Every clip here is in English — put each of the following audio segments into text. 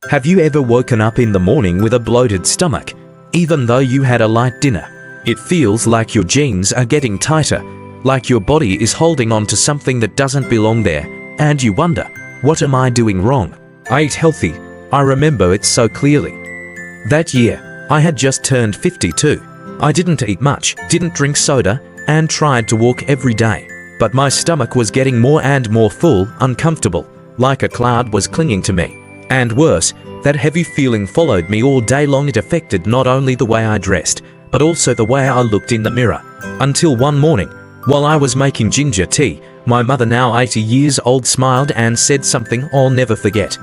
Have you ever woken up in the morning with a bloated stomach, even though you had a light dinner? It feels like your jeans are getting tighter, like your body is holding on to something that doesn't belong there, and you wonder, what am I doing wrong? I ate healthy. I remember it so clearly. That year, I had just turned 52. I didn't eat much, didn't drink soda, and tried to walk every day. But my stomach was getting more and more full, uncomfortable, like a cloud was clinging to me. And worse, that heavy feeling followed me all day long. It affected not only the way I dressed, but also the way I looked in the mirror. Until one morning, while I was making ginger tea, my mother, now 80 years old, smiled and said something I'll never forget.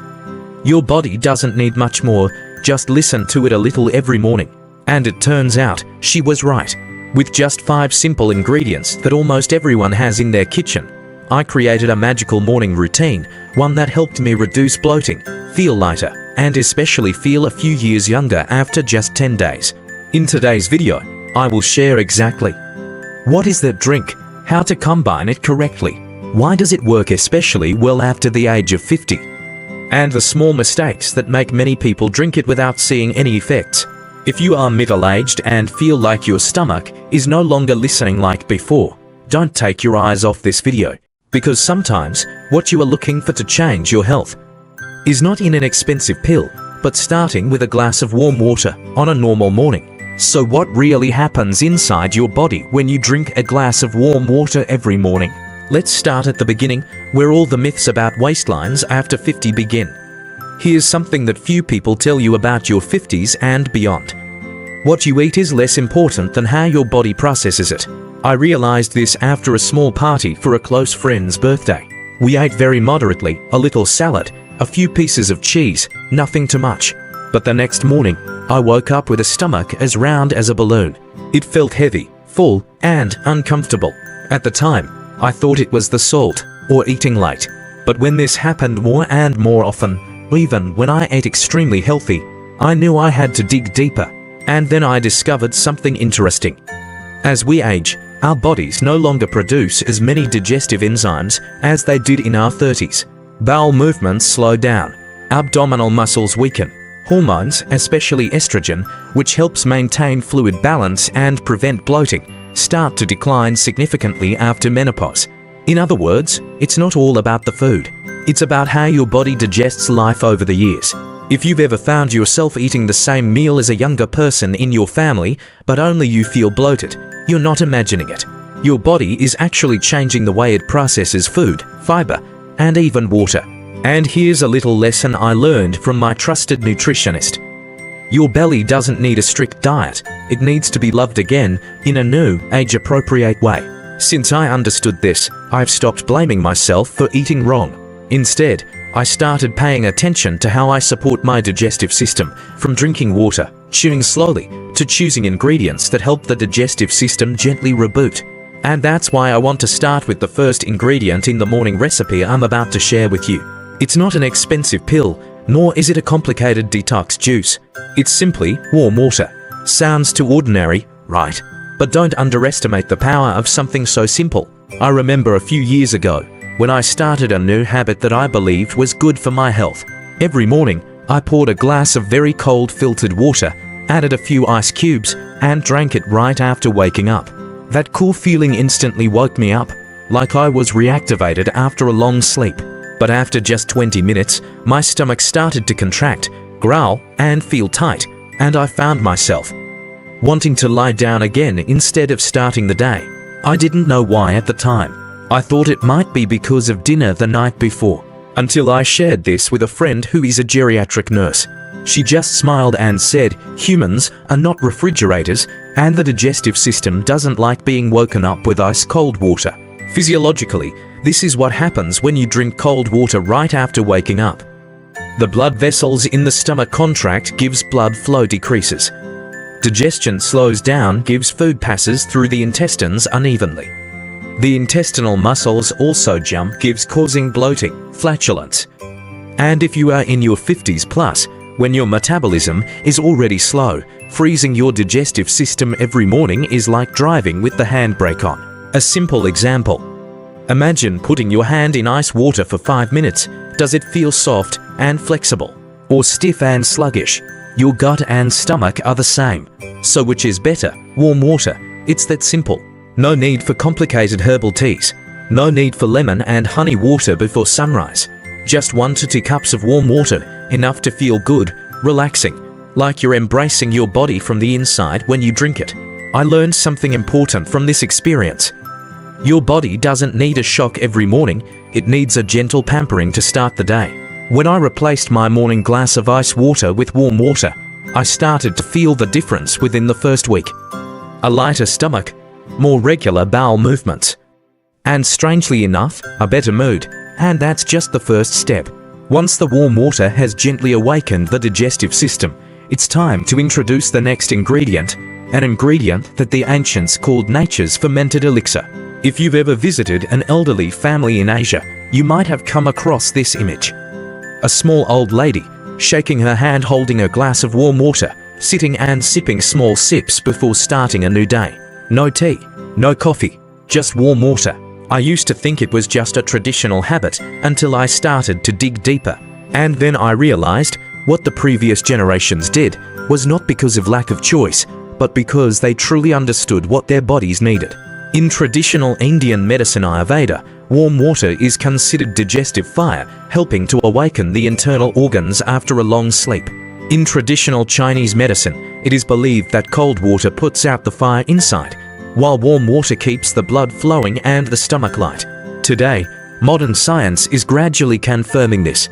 "Your body doesn't need much more, just listen to it a little every morning." And it turns out, she was right. With just 5 simple ingredients that almost everyone has in their kitchen, I created a magical morning routine, one that helped me reduce bloating, feel lighter, and especially feel a few years younger after just 10 days. In today's video, I will share exactly what is that drink, how to combine it correctly, why does it work especially well after the age of 50, and the small mistakes that make many people drink it without seeing any effects. If you are middle-aged and feel like your stomach is no longer listening like before, don't take your eyes off this video, because sometimes what you are looking for to change your health is not in an expensive pill, but starting with a glass of warm water on a normal morning. So what really happens inside your body when you drink a glass of warm water every morning? Let's start at the beginning, where all the myths about waistlines after 50 begin. Here's something that few people tell you about your 50s and beyond. What you eat is less important than how your body processes it. I realized this after a small party for a close friend's birthday. We ate very moderately, a little salad, a few pieces of cheese, nothing too much. But the next morning, I woke up with a stomach as round as a balloon. It felt heavy, full, and uncomfortable. At the time, I thought it was the salt, or eating late. But when this happened more and more often, even when I ate extremely healthy, I knew I had to dig deeper. And then I discovered something interesting. As we age, our bodies no longer produce as many digestive enzymes as they did in our 30s. Bowel movements slow down, abdominal muscles weaken, hormones, especially estrogen, which helps maintain fluid balance and prevent bloating, start to decline significantly after menopause. In other words, it's not all about the food. It's about how your body digests life over the years. If you've ever found yourself eating the same meal as a younger person in your family, but only you feel bloated, you're not imagining it. Your body is actually changing the way it processes food, fiber, and even water. And here's a little lesson I learned from my trusted nutritionist. Your belly doesn't need a strict diet. It needs to be loved again in a new, age-appropriate way. Since I understood this, I've stopped blaming myself for eating wrong. Instead, I started paying attention to how I support my digestive system, from drinking water, chewing slowly, to choosing ingredients that help the digestive system gently reboot. And that's why I want to start with the first ingredient in the morning recipe I'm about to share with you. It's not an expensive pill, nor is it a complicated detox juice. It's simply warm water. Sounds too ordinary, right? But don't underestimate the power of something so simple. I remember a few years ago, when I started a new habit that I believed was good for my health. Every morning, I poured a glass of very cold filtered water, added a few ice cubes, and drank it right after waking up. That cool feeling instantly woke me up, like I was reactivated after a long sleep. But after just 20 minutes, my stomach started to contract, growl, and feel tight, and I found myself wanting to lie down again instead of starting the day. I didn't know why at the time. I thought it might be because of dinner the night before, until I shared this with a friend who is a geriatric nurse. She just smiled and said, "Humans are not refrigerators, and the digestive system doesn't like being woken up with ice-cold water." Physiologically, this is what happens when you drink cold water right after waking up. The blood vessels in the stomach contract, gives blood flow decreases. Digestion slows down, gives food passes through the intestines unevenly. The intestinal muscles also jump, causing bloating, flatulence. And if you are in your 50s plus, when your metabolism is already slow, freezing your digestive system every morning is like driving with the handbrake on. A simple example. Imagine putting your hand in ice water for 5 minutes. Does it feel soft and flexible? or stiff and sluggish. Your gut and stomach are the same. So which is better? Warm water. It's that simple. No need for complicated herbal teas. No need for lemon and honey water before sunrise. Just 1 to 2 cups of warm water, enough to feel good, relaxing, like you're embracing your body from the inside when you drink it. I learned something important from this experience. Your body doesn't need a shock every morning, it needs a gentle pampering to start the day. When I replaced my morning glass of ice water with warm water, I started to feel the difference within the first week. A lighter stomach, more regular bowel movements, and strangely enough, a better mood. And that's just the first step. Once the warm water has gently awakened the digestive system, it's time to introduce the next ingredient, an ingredient that the ancients called nature's fermented elixir. If you've ever visited an elderly family in Asia, you might have come across this image. A small old lady, shaking her hand holding a glass of warm water, sitting and sipping small sips before starting a new day. No tea, no coffee, just warm water. I used to think it was just a traditional habit until I started to dig deeper. And then I realized what the previous generations did was not because of lack of choice, but because they truly understood what their bodies needed. In traditional Indian medicine Ayurveda, warm water is considered digestive fire, helping to awaken the internal organs after a long sleep. In traditional Chinese medicine, it is believed that cold water puts out the fire inside, while warm water keeps the blood flowing and the stomach light. Today, modern science is gradually confirming this.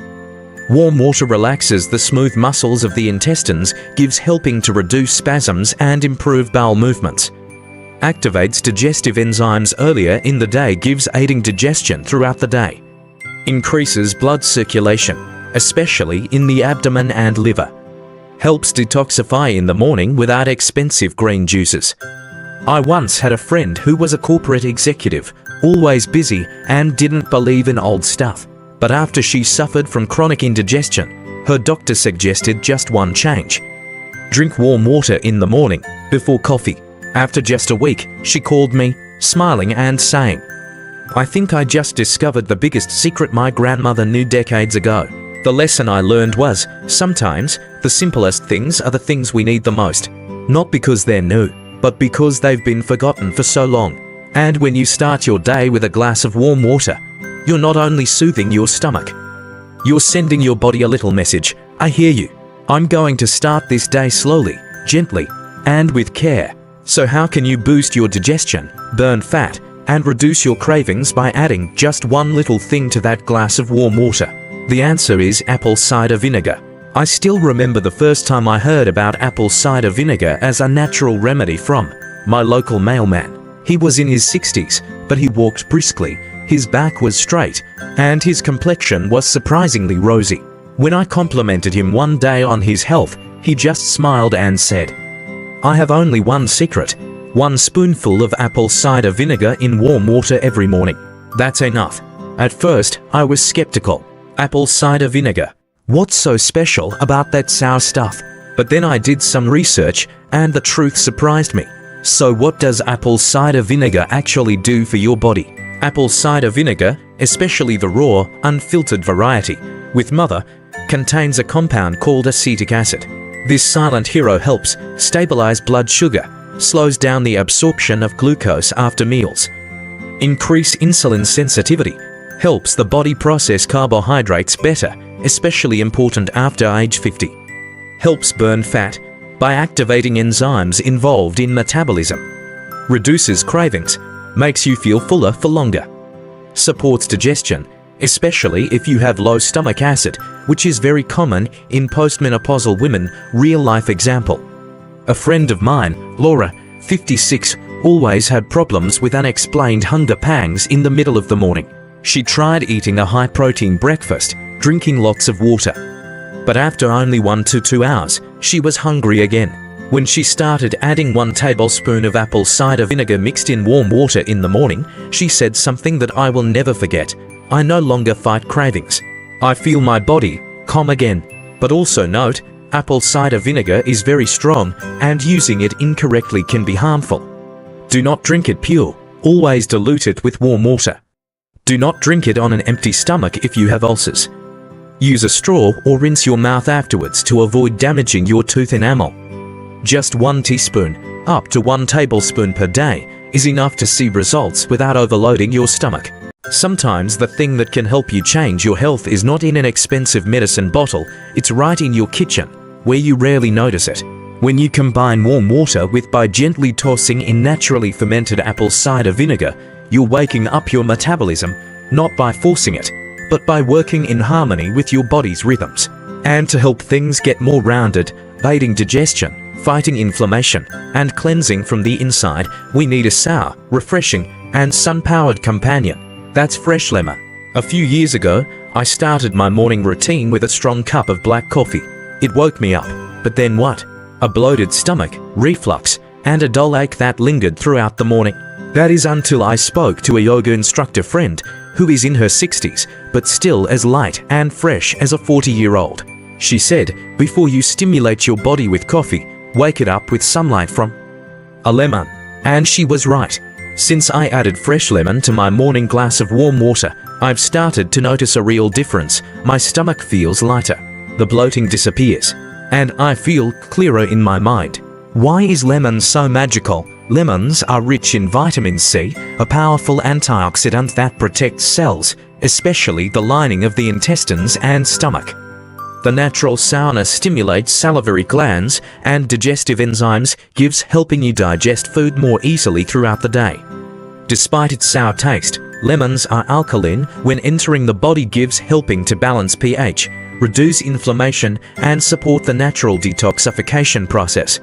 Warm water relaxes the smooth muscles of the intestines, gives helping to reduce spasms and improve bowel movements. Activates digestive enzymes earlier in the day, gives aiding digestion throughout the day. Increases blood circulation, especially in the abdomen and liver. Helps detoxify in the morning without expensive green juices. I once had a friend who was a corporate executive, always busy and didn't believe in old stuff. But after she suffered from chronic indigestion, her doctor suggested just one change. Drink warm water in the morning, before coffee. After just a week, she called me, smiling and saying, "I think I just discovered the biggest secret my grandmother knew decades ago." The lesson I learned was, sometimes, the simplest things are the things we need the most. Not because they're new, but because they've been forgotten for so long. And when you start your day with a glass of warm water, you're not only soothing your stomach, you're sending your body a little message. I hear you. I'm going to start this day slowly, gently, and with care. So how can you boost your digestion, burn fat, and reduce your cravings by adding just one little thing to that glass of warm water? The answer is apple cider vinegar. I still remember the first time I heard about apple cider vinegar as a natural remedy from my local mailman. He was in his 60s, but he walked briskly, his back was straight, and his complexion was surprisingly rosy. When I complimented him one day on his health, he just smiled and said, "I have only one secret, 1 spoonful of apple cider vinegar in warm water every morning. That's enough." At first, I was skeptical. Apple cider vinegar. What's so special about that sour stuff? But then I did some research, and the truth surprised me. So what does apple cider vinegar actually do for your body? Apple cider vinegar, especially the raw, unfiltered variety, with mother, contains a compound called acetic acid. This silent hero helps stabilize blood sugar, slows down the absorption of glucose after meals, increase insulin sensitivity, helps the body process carbohydrates better, especially important after age 50, helps burn fat by activating enzymes involved in metabolism, reduces cravings, makes you feel fuller for longer, supports digestion, especially if you have low stomach acid, which is very common in postmenopausal women. Real life example. A friend of mine, Laura, 56, always had problems with unexplained hunger pangs in the middle of the morning. She tried eating a high-protein breakfast, drinking lots of water. But after only 1 to 2 hours, she was hungry again. When she started adding 1 tablespoon of apple cider vinegar mixed in warm water in the morning, she said something that I will never forget. "I no longer fight cravings. I feel my body calm again." But also note, apple cider vinegar is very strong, and using it incorrectly can be harmful. Do not drink it pure. Always dilute it with warm water. Do not drink it on an empty stomach if you have ulcers. Use a straw or rinse your mouth afterwards to avoid damaging your tooth enamel. Just 1 teaspoon, up to 1 tablespoon per day, is enough to see results without overloading your stomach. Sometimes the thing that can help you change your health is not in an expensive medicine bottle, it's right in your kitchen, where you rarely notice it. When you combine warm water by gently tossing in naturally fermented apple cider vinegar, you're waking up your metabolism, not by forcing it, but by working in harmony with your body's rhythms. And to help things get more rounded, aiding digestion, fighting inflammation, and cleansing from the inside, we need a sour, refreshing, and sun-powered companion. That's fresh lemon. A few years ago, I started my morning routine with a strong cup of black coffee. It woke me up, but then what? A bloated stomach, reflux, and a dull ache that lingered throughout the morning. That is until I spoke to a yoga instructor friend who is in her 60s, but still as light and fresh as a 40-year-old. She said, before you stimulate your body with coffee, wake it up with sunlight from a lemon. And she was right. Since I added fresh lemon to my morning glass of warm water, I've started to notice a real difference. My stomach feels lighter, the bloating disappears, and I feel clearer in my mind. Why is lemon so magical? Lemons are rich in vitamin C, a powerful antioxidant that protects cells, especially the lining of the intestines and stomach. The natural sourness stimulates salivary glands and digestive enzymes, helping you digest food more easily throughout the day. Despite its sour taste, lemons are alkaline when entering the body, helping to balance pH, reduce inflammation, and support the natural detoxification process.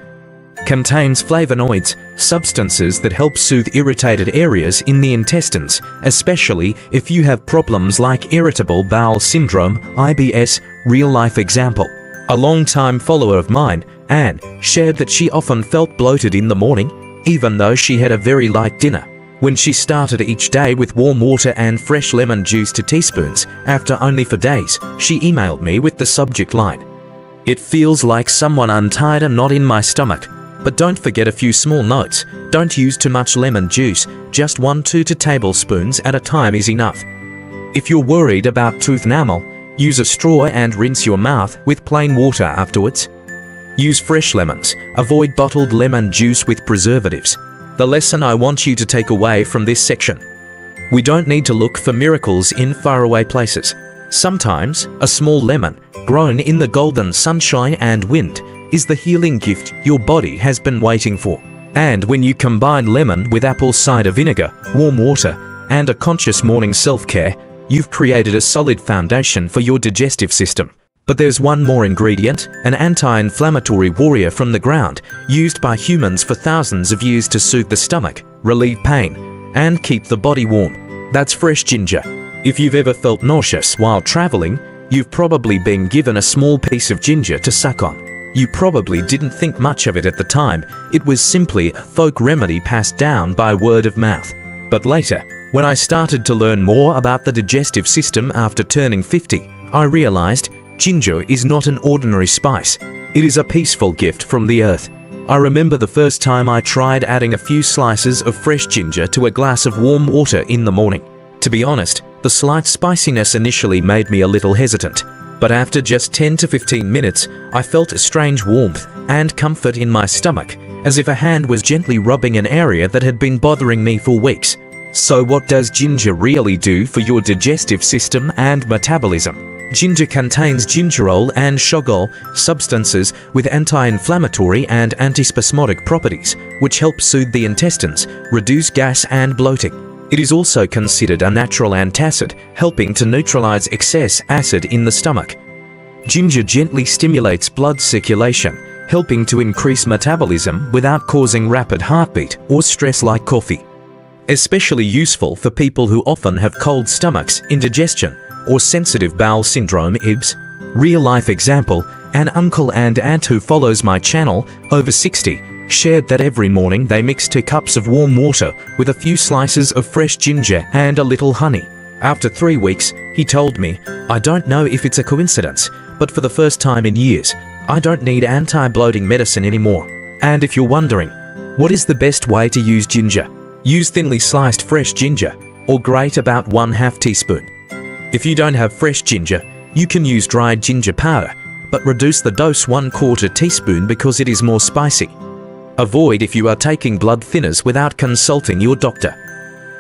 Contains flavonoids, substances that help soothe irritated areas in the intestines, especially if you have problems like irritable bowel syndrome, IBS. Real-life example. A long-time follower of mine, Anne, shared that she often felt bloated in the morning, even though she had a very light dinner. When she started each day with warm water and fresh lemon juice to teaspoons, after only 4 days, she emailed me with the subject line, "It feels like someone untied a knot in my stomach." But don't forget a few small notes. Don't use too much lemon juice, just 1–2 tablespoons at a time is enough. If you're worried about tooth enamel, use a straw and rinse your mouth with plain water afterwards. Use fresh lemons. Avoid bottled lemon juice with preservatives. The lesson I want you to take away from this section: we don't need to look for miracles in faraway places. Sometimes, a small lemon, grown in the golden sunshine and wind, is the healing gift your body has been waiting for. And when you combine lemon with apple cider vinegar, warm water, and a conscious morning self-care, you've created a solid foundation for your digestive system. But there's one more ingredient, an anti-inflammatory warrior from the ground, used by humans for thousands of years to soothe the stomach, relieve pain, and keep the body warm. That's fresh ginger. If you've ever felt nauseous while traveling, you've probably been given a small piece of ginger to suck on. You probably didn't think much of it at the time. It was simply a folk remedy passed down by word of mouth. But later, when I started to learn more about the digestive system after turning 50, I realized ginger is not an ordinary spice. It is a peaceful gift from the earth. I remember the first time I tried adding a few slices of fresh ginger to a glass of warm water in the morning. To be honest, the slight spiciness initially made me a little hesitant. But after just 10 to 15 minutes, I felt a strange warmth and comfort in my stomach, as if a hand was gently rubbing an area that had been bothering me for weeks. So what does ginger really do for your digestive system and metabolism? Ginger contains gingerol and shogol, substances with anti-inflammatory and antispasmodic properties, which help soothe the intestines, reduce gas and bloating. It is also considered a natural antacid, helping to neutralize excess acid in the stomach. Ginger gently stimulates blood circulation, helping to increase metabolism without causing rapid heartbeat or stress like coffee. Especially useful for people who often have cold stomachs, indigestion, or sensitive bowel syndrome (IBS). Real-life example, an uncle and aunt who follows my channel, over 60, shared that every morning they mix 2 cups of warm water with a few slices of fresh ginger and a little honey. After 3 weeks, he told me, "I don't know if it's a coincidence, but for the first time in years, I don't need anti-bloating medicine anymore." And if you're wondering, what is the best way to use ginger? Use thinly sliced fresh ginger, or grate about 1/2 teaspoon. If you don't have fresh ginger, You can use dried ginger powder, but reduce the dose 1/4 teaspoon because it is more spicy. Avoid if you are taking blood thinners without consulting your doctor.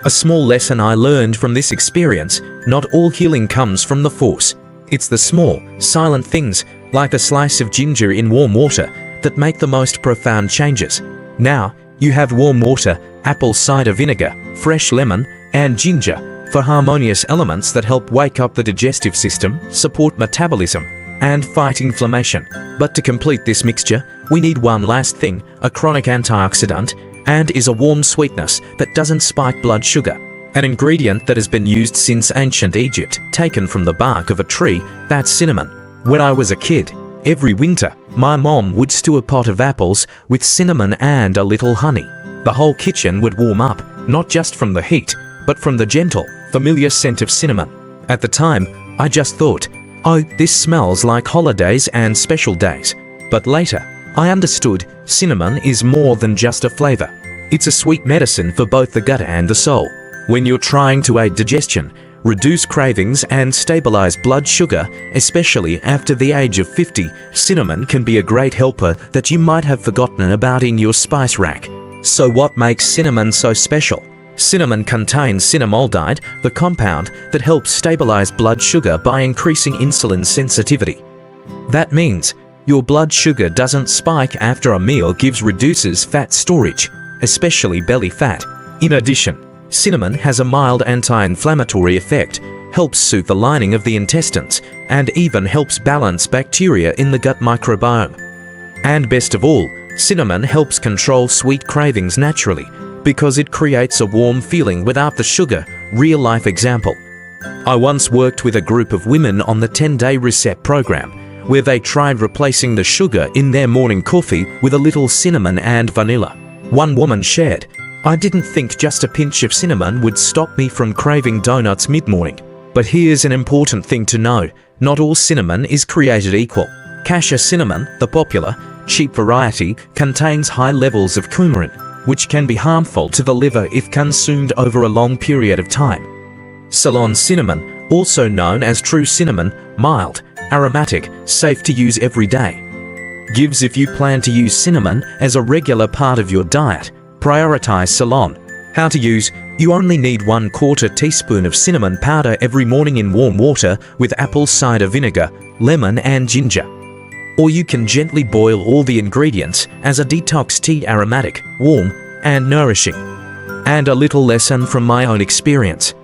A small lesson I learned from this experience: not all healing comes from the force. It's the small, silent things, like a slice of ginger in warm water, that make the most profound changes. Now, you have warm water, apple cider vinegar, fresh lemon, and ginger for harmonious elements that help wake up the digestive system, support metabolism, and fight inflammation. But to complete this mixture, we need one last thing, a chronic antioxidant, and is a warm sweetness that doesn't spike blood sugar. An ingredient that has been used since ancient Egypt, taken from the bark of a tree, that's cinnamon. When I was a kid, every winter, my mom would stew a pot of apples with cinnamon and a little honey. The whole kitchen would warm up, not just from the heat, but from the gentle, familiar scent of cinnamon. At the time, I just thought, oh, this smells like holidays and special days. But later, I understood cinnamon is more than just a flavor. It's a sweet medicine for both the gut and the soul. When you're trying to aid digestion, reduce cravings, and stabilize blood sugar, especially after the age of 50, cinnamon can be a great helper that you might have forgotten about in your spice rack. So what makes cinnamon so special? Cinnamon contains cinnamolide, the compound that helps stabilize blood sugar by increasing insulin sensitivity. That means your blood sugar doesn't spike after a meal, reduces fat storage, especially belly fat. In addition, cinnamon has a mild anti-inflammatory effect, helps soothe the lining of the intestines, and even helps balance bacteria in the gut microbiome. And best of all, cinnamon helps control sweet cravings naturally, because it creates a warm feeling without the sugar. Real-life example. I once worked with a group of women on the 10-day reset program, where they tried replacing the sugar in their morning coffee with a little cinnamon and vanilla. One woman shared, "I didn't think just a pinch of cinnamon would stop me from craving donuts mid-morning. But here's an important thing to know, not all cinnamon is created equal. Cassia cinnamon, the popular, cheap variety, contains high levels of coumarin, which can be harmful to the liver if consumed over a long period of time. Ceylon cinnamon, also known as true cinnamon, mild, aromatic, safe to use every day. Gives if you plan to use cinnamon as a regular part of your diet, prioritize Ceylon. How to use: you only need 1/4 teaspoon of cinnamon powder every morning in warm water with apple cider vinegar, lemon and ginger. Or you can gently boil all the ingredients as a detox tea, aromatic, warm, and nourishing. And a little lesson from my own experience.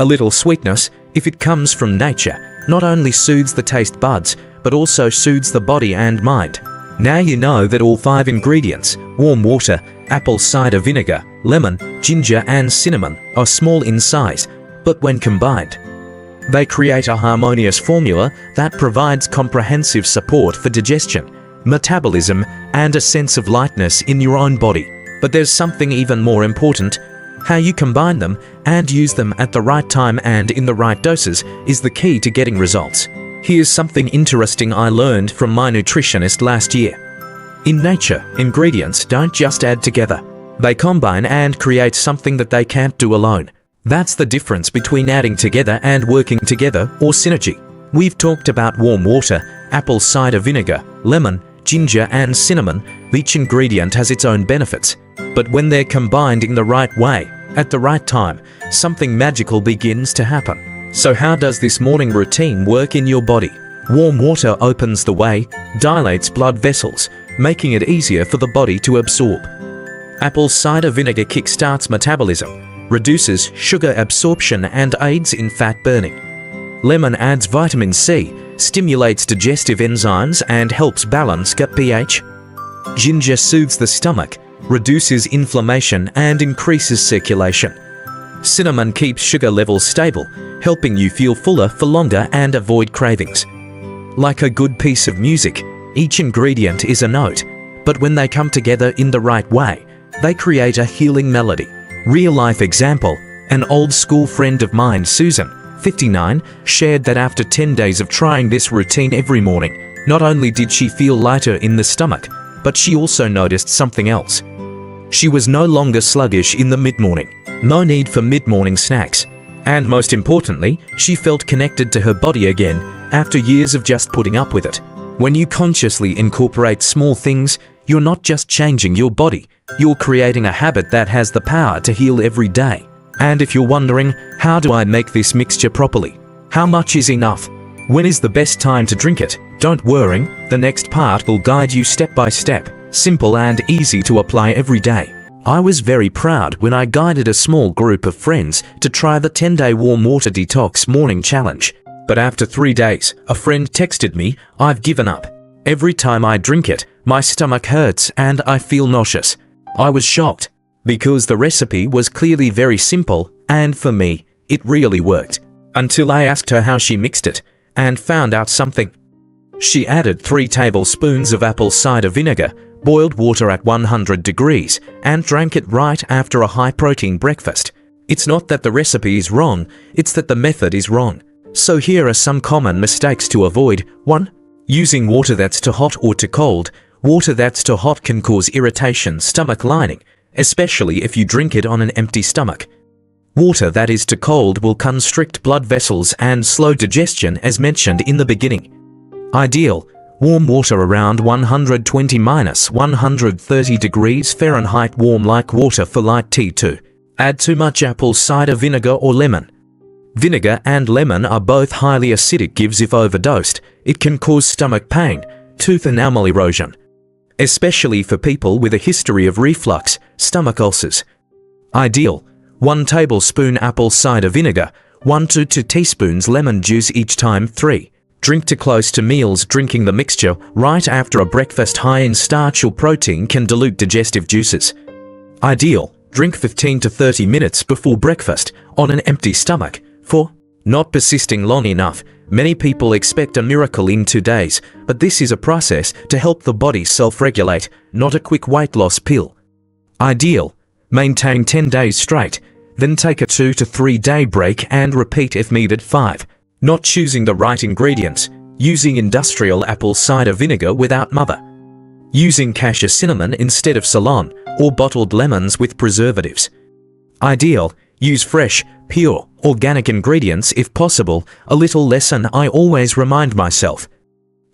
A little sweetness, if it comes from nature, not only soothes the taste buds, but also soothes the body and mind. Now you know that all 5 ingredients, warm water, apple cider vinegar, lemon, ginger and cinnamon, are small in size, but when combined, they create a harmonious formula that provides comprehensive support for digestion, metabolism, and a sense of lightness in your own body. But there's something even more important. How you combine them and use them at the right time and in the right doses is the key to getting results. Here's something interesting I learned from my nutritionist last year. In nature, ingredients don't just add together. They combine and create something that they can't do alone. That's the difference between adding together and working together, or synergy. We've talked about warm water, apple cider vinegar, lemon, ginger and cinnamon. Each ingredient has its own benefits. But when they're combined in the right way, at the right time, something magical begins to happen. So how does this morning routine work in your body? Warm water opens the way, dilates blood vessels, making it easier for the body to absorb. Apple cider vinegar kickstarts metabolism, reduces sugar absorption and aids in fat burning. Lemon adds vitamin C, stimulates digestive enzymes and helps balance gut pH. Ginger soothes the stomach, reduces inflammation and increases circulation. Cinnamon keeps sugar levels stable, helping you feel fuller for longer and avoid cravings. Like a good piece of music, each ingredient is a note, but when they come together in the right way, they create a healing melody. Real-life example, an old-school friend of mine, Susan, 59, shared that after 10 days of trying this routine every morning, not only did she feel lighter in the stomach, but she also noticed something else. She was no longer sluggish in the mid-morning, no need for mid-morning snacks, and most importantly, she felt connected to her body again, after years of just putting up with it. When you consciously incorporate small things, you're not just changing your body, you're creating a habit that has the power to heal every day. And if you're wondering, how do I make this mixture properly? How much is enough? When is the best time to drink it? Don't worry, the next part will guide you step by step, simple and easy to apply every day. I was very proud when I guided a small group of friends to try the 10-day warm water detox morning challenge. But after 3 days, a friend texted me, "I've given up. Every time I drink it, my stomach hurts and I feel nauseous." I was shocked, because the recipe was clearly very simple, and for me, it really worked. Until I asked her how she mixed it, and found out something. She added 3 tablespoons of apple cider vinegar, boiled water at 100 degrees, and drank it right after a high-protein breakfast. It's not that the recipe is wrong, it's that the method is wrong. So here are some common mistakes to avoid. 1. Using water that's too hot or too cold. Water that's too hot can cause irritation, stomach lining, especially if you drink it on an empty stomach. Water that is too cold will constrict blood vessels and slow digestion, as mentioned in the beginning. Ideal: warm water around 120–130 degrees Fahrenheit, warm like water for light tea. 2. Add too much apple cider vinegar or lemon. Vinegar and lemon are both highly acidic gives. If overdosed, it can cause stomach pain, tooth enamel erosion, especially for people with a history of reflux, stomach ulcers. Ideal: 1 tablespoon apple cider vinegar, 1 to 2 teaspoons lemon juice each time. 3. Drink too close to meals. Drinking the mixture right after a breakfast high in starch or protein can dilute digestive juices. Ideal: drink 15 to 30 minutes before breakfast on an empty stomach. 4. Not persisting long enough. Many people expect a miracle in 2 days, but this is a process to help the body self-regulate, not a quick weight loss pill. Ideal: maintain 10 days straight, then take a 2 to 3 day break and repeat if needed. 5. Not choosing the right ingredients. Using industrial apple cider vinegar without mother. Using cassia cinnamon instead of Ceylon, or bottled lemons with preservatives. Ideal: use fresh, pure, organic ingredients if possible. A little lesson I always remind myself.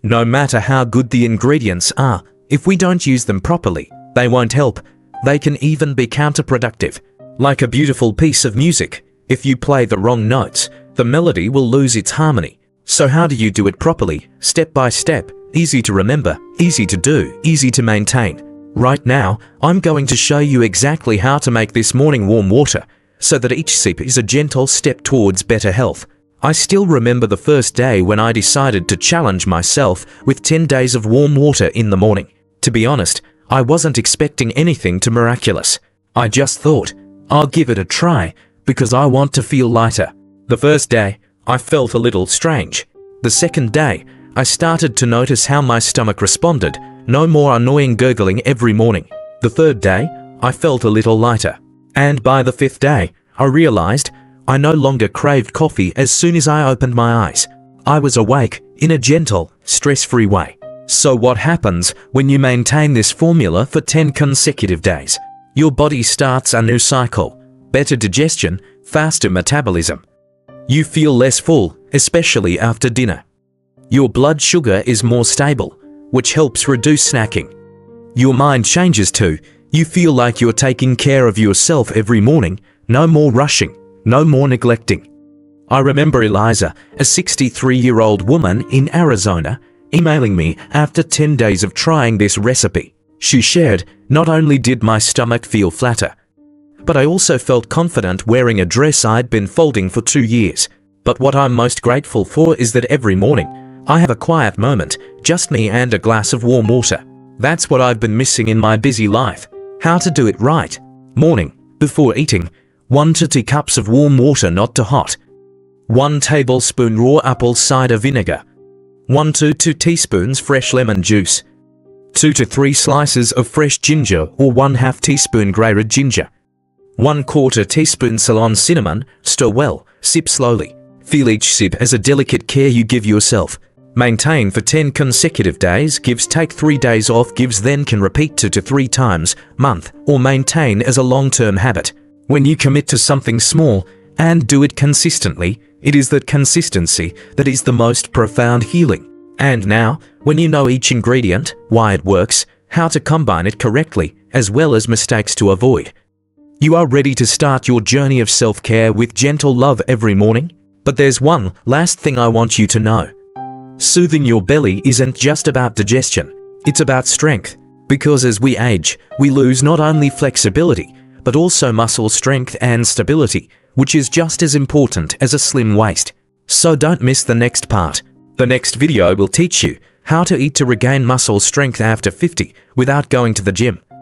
No matter how good the ingredients are, if we don't use them properly, they won't help. They can even be counterproductive. Like a beautiful piece of music, if you play the wrong notes, the melody will lose its harmony. So how do you do it properly, step by step, easy to remember, easy to do, easy to maintain? Right now, I'm going to show you exactly how to make this morning warm water, so that each sip is a gentle step towards better health. I still remember the first day when I decided to challenge myself with 10 days of warm water in the morning. To be honest, I wasn't expecting anything too miraculous. I just thought, I'll give it a try, because I want to feel lighter. The first day, I felt a little strange. The second day, I started to notice how my stomach responded, no more annoying gurgling every morning. The third day, I felt a little lighter. And by the 5th day, I realized I no longer craved coffee as soon as I opened my eyes. I was awake, in a gentle, stress-free way. So what happens when you maintain this formula for 10 consecutive days? Your body starts a new cycle, better digestion, faster metabolism. You feel less full, especially after dinner. Your blood sugar is more stable, which helps reduce snacking. Your mind changes too. You feel like you're taking care of yourself every morning, no more rushing, no more neglecting. I remember Eliza, a 63-year-old woman in Arizona, emailing me after 10 days of trying this recipe. She shared, "Not only did my stomach feel flatter, but I also felt confident wearing a dress I'd been folding for 2 years. But what I'm most grateful for is that every morning, I have a quiet moment, just me and a glass of warm water. That's what I've been missing in my busy life." How to do it right. Morning, before eating, 1 to 2 cups of warm water, not too hot. 1 tablespoon raw apple cider vinegar. 1 to 2 teaspoons fresh lemon juice. 2 to 3 slices of fresh ginger or 1/2 teaspoon grated ginger. 1/4 teaspoon Ceylon cinnamon. Stir well, sip slowly. Feel each sip as a delicate care you give yourself. Maintain for 10 consecutive days. Gives take 3 days off. Gives then can repeat 2 to 3 times month or maintain as a long-term habit. When you commit to something small and do it consistently, It is that consistency that is the most profound healing. And now, when you know each ingredient, why it works, how to combine it correctly, as well as mistakes to avoid, you are ready to start your journey of self-care with gentle love every morning. But there's one last thing I want you to know. Soothing your belly isn't just about digestion, it's about strength. Because as we age, we lose not only flexibility, but also muscle strength and stability, which is just as important as a slim waist. So don't miss the next part. The next video will teach you how to eat to regain muscle strength after 50 without going to the gym.